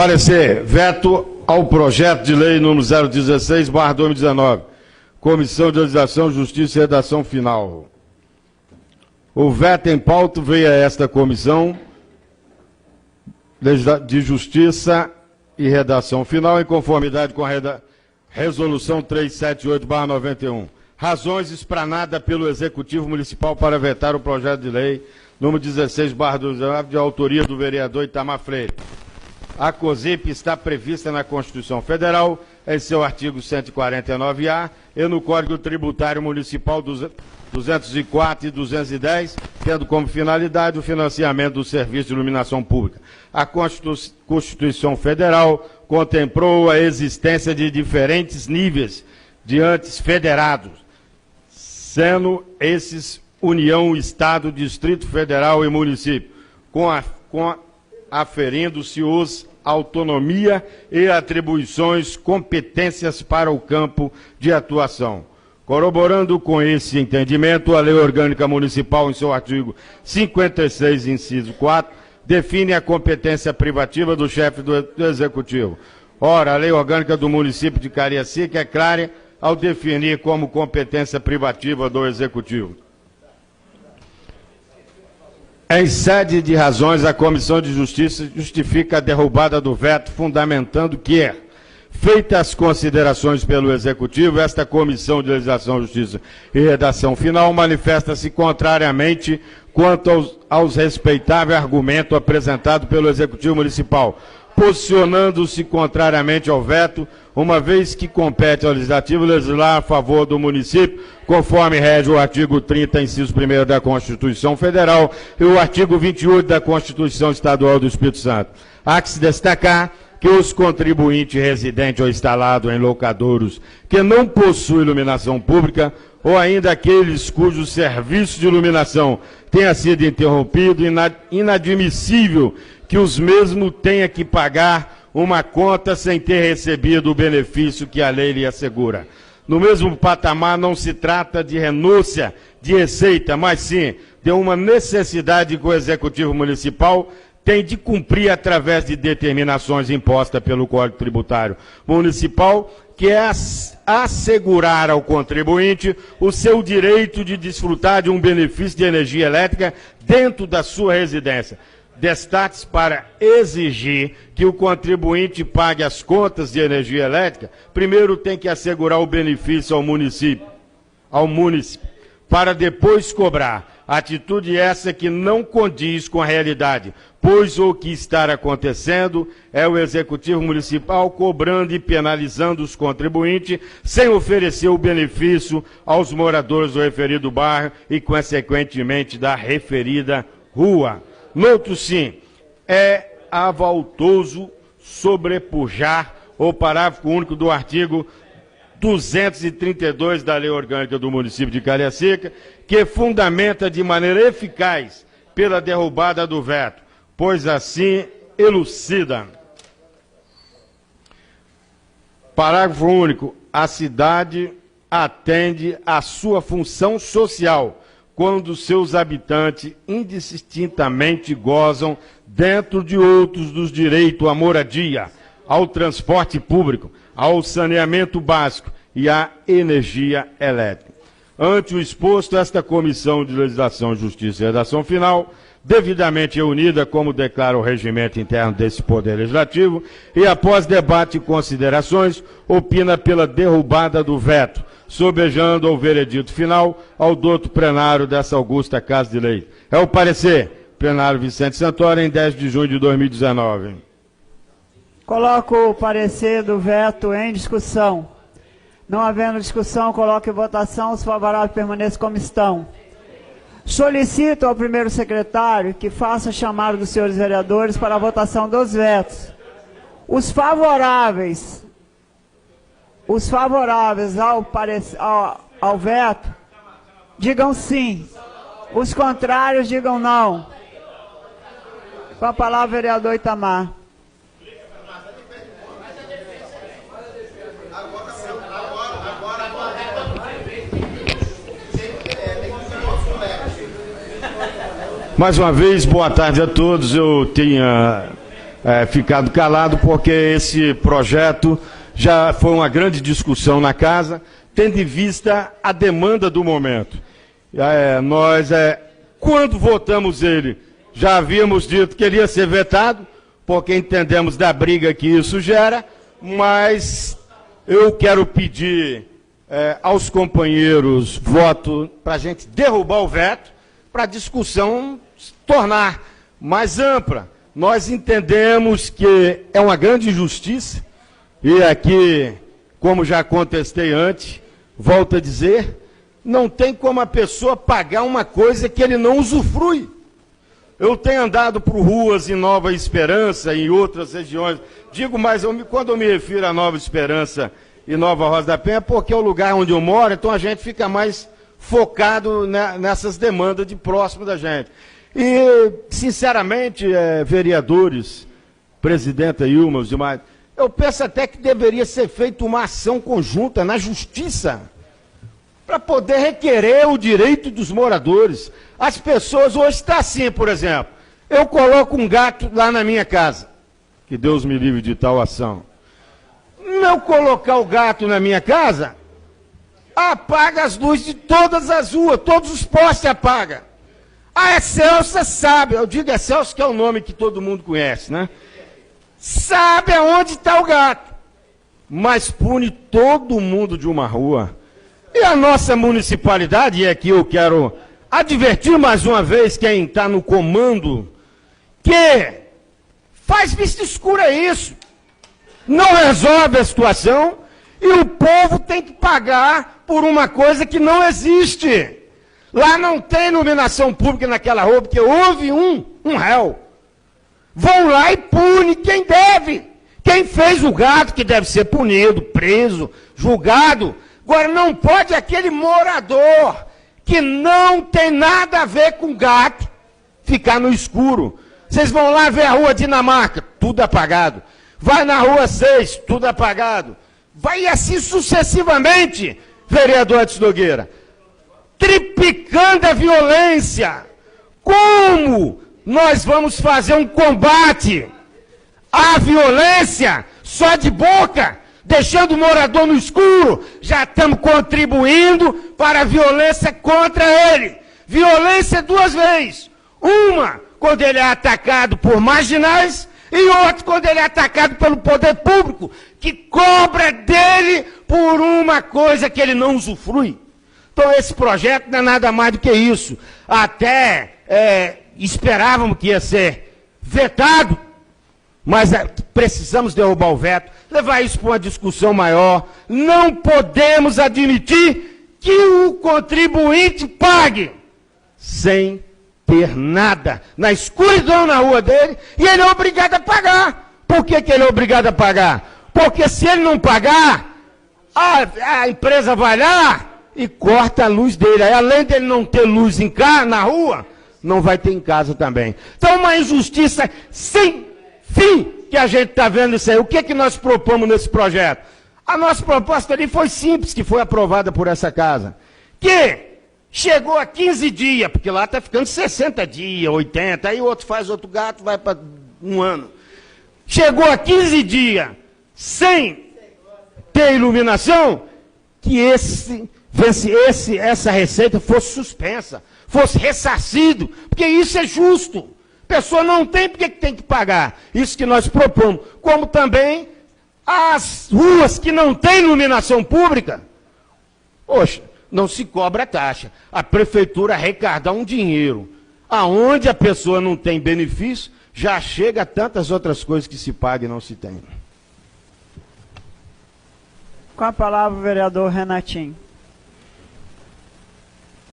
Parecer, veto ao projeto de lei número 016/2019. Comissão de Legislação, Justiça e Redação Final. O veto em pauta veio a esta Comissão de Justiça e Redação Final, em conformidade com a Resolução 378/91. Razões explanadas pelo Executivo Municipal para vetar o projeto de lei número 16/2019, de autoria do vereador Itamar Freire. A COSIP está prevista na Constituição Federal, em seu artigo 149-A, e no Código Tributário Municipal 204 e 210, tendo como finalidade o financiamento do serviço de iluminação pública. A Constituição Federal contemplou a existência de diferentes níveis de entes federados, sendo esses União, Estado, Distrito Federal e município, aferindo-se os autonomia e atribuições, competências para o campo de atuação. Corroborando com esse entendimento, a Lei Orgânica Municipal, em seu artigo 56, inciso 4, define a competência privativa do chefe do Executivo. Ora, a Lei Orgânica do município de Cariacica é clara ao definir como competência privativa do Executivo. Em sede de razões, a Comissão de Justiça justifica a derrubada do veto, fundamentando que, feitas as considerações pelo Executivo, esta Comissão de Legislação, Justiça e Redação Final manifesta-se contrariamente quanto aos respeitáveis argumentos apresentados pelo Executivo Municipal, posicionando-se contrariamente ao veto, uma vez que compete ao Legislativo legislar a favor do município, conforme rege o artigo 30, inciso 1º da Constituição Federal e o artigo 28 da Constituição Estadual do Espírito Santo. Há que se destacar que os contribuintes residentes ou instalados em locadouros que não possuem iluminação pública, ou ainda aqueles cujos serviços de iluminação tenha sido interrompido, inadmissível que os mesmos tenham que pagar uma conta sem ter recebido o benefício que a lei lhe assegura. No mesmo patamar, não se trata de renúncia de receita, mas sim de uma necessidade que o Executivo Municipal tem de cumprir através de determinações impostas pelo Código Tributário Municipal, que é assegurar ao contribuinte o seu direito de desfrutar de um benefício de energia elétrica dentro da sua residência. Destaques para exigir que o contribuinte pague as contas de energia elétrica, primeiro tem que assegurar o benefício ao município, para depois cobrar. Atitude essa que não condiz com a realidade, pois o que está acontecendo é o Executivo Municipal cobrando e penalizando os contribuintes sem oferecer o benefício aos moradores do referido bairro e, consequentemente, da referida rua. Noto sim, é avaltoso sobrepujar o parágrafo único do artigo 232 da Lei Orgânica do município de Cariacica, que fundamenta de maneira eficaz pela derrubada do veto, pois assim elucida. Parágrafo único. A cidade atende à sua função social quando seus habitantes indistintamente gozam, dentro de outros, dos direitos à moradia, ao transporte público, ao saneamento básico e à energia elétrica. Ante o exposto, esta Comissão de Legislação, Justiça e Redação Final, devidamente reunida, como declara o regimento interno desse Poder Legislativo, e após debate e considerações, opina pela derrubada do veto, sobejando ao veredito final ao douto plenário dessa augusta Casa de Leis. É o parecer, plenário Vicente Santoro, em 10 de junho de 2019. Coloco o parecer do veto em discussão. Não havendo discussão, coloco em votação. Os favoráveis permaneçam como estão. Solicito ao primeiro secretário que faça chamado dos senhores vereadores para a votação dos vetos. Os favoráveis ao veto, digam sim. Os contrários, digam não. Com a palavra, o vereador Itamar. Mais uma vez, boa tarde a todos. Eu tinha ficado calado, porque esse projeto já foi uma grande discussão na casa, tendo em vista a demanda do momento. Quando votamos ele, já havíamos dito que ele ia ser vetado, porque entendemos da briga que isso gera, mas eu quero pedir aos companheiros voto para a gente derrubar o veto, para a discussão se tornar mais ampla. Nós entendemos que é uma grande injustiça, e aqui, como já contestei antes, volto a dizer, não tem como a pessoa pagar uma coisa que ele não usufrui. Eu tenho andado por ruas em Nova Esperança, em outras regiões, digo, mas quando eu me refiro a Nova Esperança e Nova Rosa da Penha, porque é o lugar onde eu moro, então a gente fica mais focado nessas demandas de próximo da gente. E, sinceramente, vereadores, presidenta Ilma, os demais, eu penso até que deveria ser feita uma ação conjunta na Justiça, para poder requerer o direito dos moradores. As pessoas, hoje está assim, por exemplo, eu coloco um gato lá na minha casa, que Deus me livre de tal ação. Não colocar o gato na minha casa, apaga as luzes de todas as ruas, todos os postes apaga. A Excelsa sabe, eu digo Excelsa que é o nome que todo mundo conhece, né? Sabe aonde está o gato, mas pune todo mundo de uma rua. E a nossa municipalidade, e aqui eu quero advertir mais uma vez quem está no comando, que faz vista escura isso, não resolve a situação, e o povo tem que pagar por uma coisa que não existe. Lá não tem iluminação pública naquela rua, porque houve um réu. Vão lá e pune quem deve. Quem fez o gato, que deve ser punido, preso, julgado. Agora, não pode aquele morador que não tem nada a ver com gato ficar no escuro. Vocês vão lá ver a rua Dinamarca, tudo apagado. Vai na rua 6, tudo apagado. Vai assim sucessivamente, vereador Edson Nogueira. Triplicando a violência. Como nós vamos fazer um combate à violência só de boca? Deixando o morador no escuro, já estamos contribuindo para a violência contra ele. Violência duas vezes. Uma, quando ele é atacado por marginais, e outra, quando ele é atacado pelo poder público, que cobra dele por uma coisa que ele não usufrui. Então esse projeto não é nada mais do que isso. Até esperávamos que ia ser vetado, mas precisamos derrubar o veto, levar isso para uma discussão maior. Não podemos admitir que o contribuinte pague sem ter nada, na escuridão na rua dele, e ele é obrigado a pagar. Por que ele é obrigado a pagar? Porque se ele não pagar, a empresa vai lá e corta a luz dele. Aí, além dele não ter luz em casa, na rua, não vai ter em casa também. Então, uma injustiça sem fim que a gente está vendo isso aí. O que nós propomos nesse projeto? A nossa proposta ali foi simples, que foi aprovada por essa casa. Que chegou a 15 dias, porque lá está ficando 60 dias, 80, aí o outro faz outro gato, vai para um ano. Chegou a 15 dias sem ter iluminação, que essa receita fosse suspensa, fosse ressarcido, porque isso é justo. A pessoa não tem porque tem que pagar. Isso que nós propomos. Como também as ruas que não têm iluminação pública, poxa, não se cobra taxa. A prefeitura arrecada um dinheiro. Aonde a pessoa não tem benefício, já chega a tantas outras coisas que se paga e não se tem. Com a palavra o vereador Renatinho.